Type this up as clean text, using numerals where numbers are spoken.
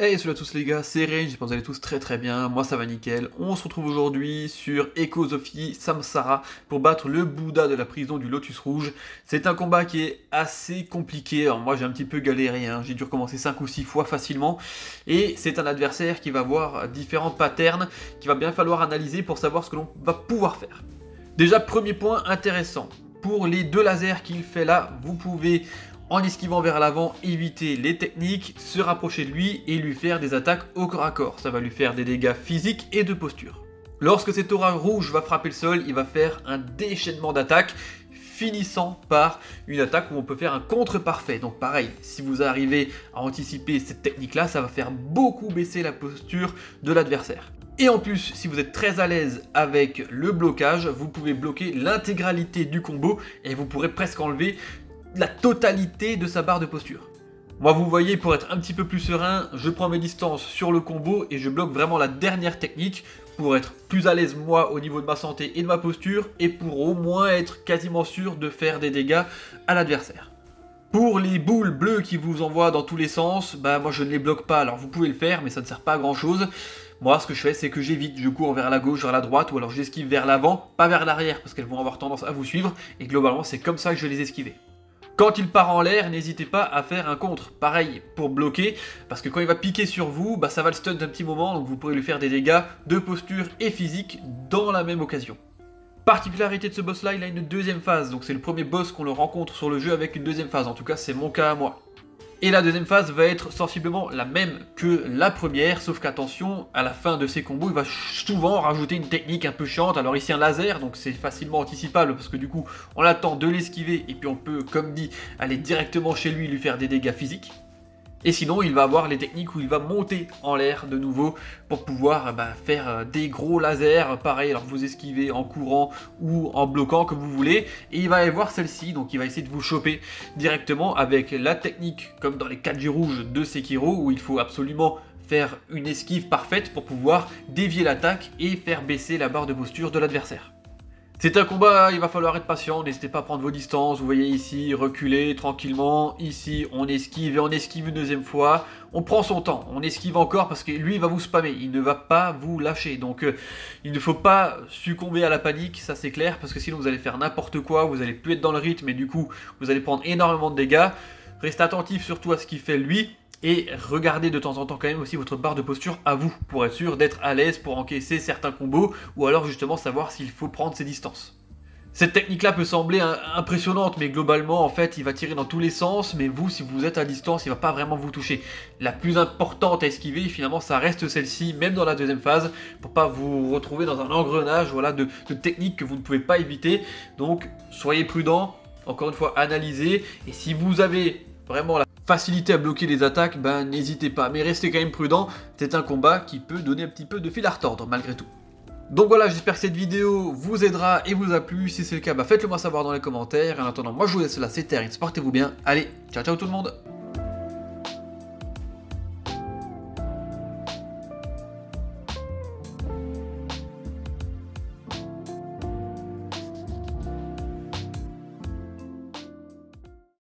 Hey, salut à tous les gars, c'est Rain, j'espère que vous allez tous très bien, moi ça va nickel. On se retrouve aujourd'hui sur Echosophie Samsara pour battre le Bouddha de la prison du Lotus Rouge. C'est un combat qui est assez compliqué, alors moi j'ai un petit peu galéré, j'ai dû recommencer 5 ou 6 fois facilement. Et c'est un adversaire qui va avoir différents patterns qu'il va bien falloir analyser pour savoir ce que l'on va pouvoir faire. Déjà, premier point intéressant, pour les deux lasers qu'il fait là, vous pouvez, en esquivant vers l'avant, éviter les techniques, se rapprocher de lui et lui faire des attaques au corps à corps. Ça va lui faire des dégâts physiques et de posture. Lorsque cette aura rouge va frapper le sol, il va faire un déchaînement d'attaques, finissant par une attaque où on peut faire un contre parfait. Donc pareil, si vous arrivez à anticiper cette technique-là, ça va faire beaucoup baisser la posture de l'adversaire. Et en plus, si vous êtes très à l'aise avec le blocage, vous pouvez bloquer l'intégralité du combo et vous pourrez presque enlever la totalité de sa barre de posture. Moi, vous voyez, pour être un petit peu plus serein, je prends mes distances sur le combo et je bloque vraiment la dernière technique pour être plus à l'aise moi au niveau de ma santé et de ma posture et pour au moins être quasiment sûr de faire des dégâts à l'adversaire. Pour les boules bleues qui vous envoient dans tous les sens, moi je ne les bloque pas, alors vous pouvez le faire mais ça ne sert pas à grand chose. Moi ce que je fais c'est que j'évite, je cours vers la gauche, vers la droite ou alors j'esquive vers l'avant, pas vers l'arrière parce qu'elles vont avoir tendance à vous suivre et globalement c'est comme ça que je vais les esquiver. Quand il part en l'air, n'hésitez pas à faire un contre. Pareil pour bloquer, parce que quand il va piquer sur vous, ça va le stun d'un petit moment, donc vous pourrez lui faire des dégâts de posture et physique dans la même occasion. Particularité de ce boss là, il a une deuxième phase, donc c'est le premier boss qu'on le rencontre sur le jeu avec une deuxième phase, en tout cas c'est mon cas à moi. Et la deuxième phase va être sensiblement la même que la première, sauf qu'attention, à la fin de ses combos, il va souvent rajouter une technique un peu chiante. Alors ici un laser, donc c'est facilement anticipable, parce que du coup, on attend de l'esquiver, et puis on peut, comme dit, aller directement chez lui et lui faire des dégâts physiques. Et sinon, il va avoir les techniques où il va monter en l'air de nouveau pour pouvoir faire des gros lasers. Pareil, alors vous esquivez en courant ou en bloquant comme vous voulez. Et il va avoir celle-ci, donc il va essayer de vous choper directement avec la technique, comme dans les Kaji rouges de Sekiro, où il faut absolument faire une esquive parfaite pour pouvoir dévier l'attaque et faire baisser la barre de posture de l'adversaire. C'est un combat, il va falloir être patient, n'hésitez pas à prendre vos distances, vous voyez ici, reculer tranquillement, ici on esquive et on esquive une deuxième fois, on prend son temps, on esquive encore parce que lui il va vous spammer, il ne va pas vous lâcher, donc il ne faut pas succomber à la panique, ça c'est clair, parce que sinon vous allez faire n'importe quoi, vous allez plus être dans le rythme et du coup vous allez prendre énormément de dégâts. Restez attentif surtout à ce qu'il fait lui. Et regardez de temps en temps quand même aussi votre barre de posture à vous, pour être sûr d'être à l'aise pour encaisser certains combos, ou alors justement savoir s'il faut prendre ses distances. Cette technique-là peut sembler impressionnante, mais globalement, en fait, il va tirer dans tous les sens, mais vous, si vous êtes à distance, il va pas vraiment vous toucher. La plus importante à esquiver, finalement, ça reste celle-ci, même dans la deuxième phase, pour pas vous retrouver dans un engrenage de techniques que vous ne pouvez pas éviter. Donc, soyez prudents, encore une fois, analysez, et si vous avez vraiment la facilité à bloquer les attaques, n'hésitez pas, mais restez quand même prudent, c'est un combat qui peut donner un petit peu de fil à retordre malgré tout. Donc voilà, j'espère que cette vidéo vous aidera et vous a plu, si c'est le cas, faites-le moi savoir dans les commentaires, en attendant, moi je vous laisse là, c'était Rain, portez-vous bien, allez, ciao ciao tout le monde.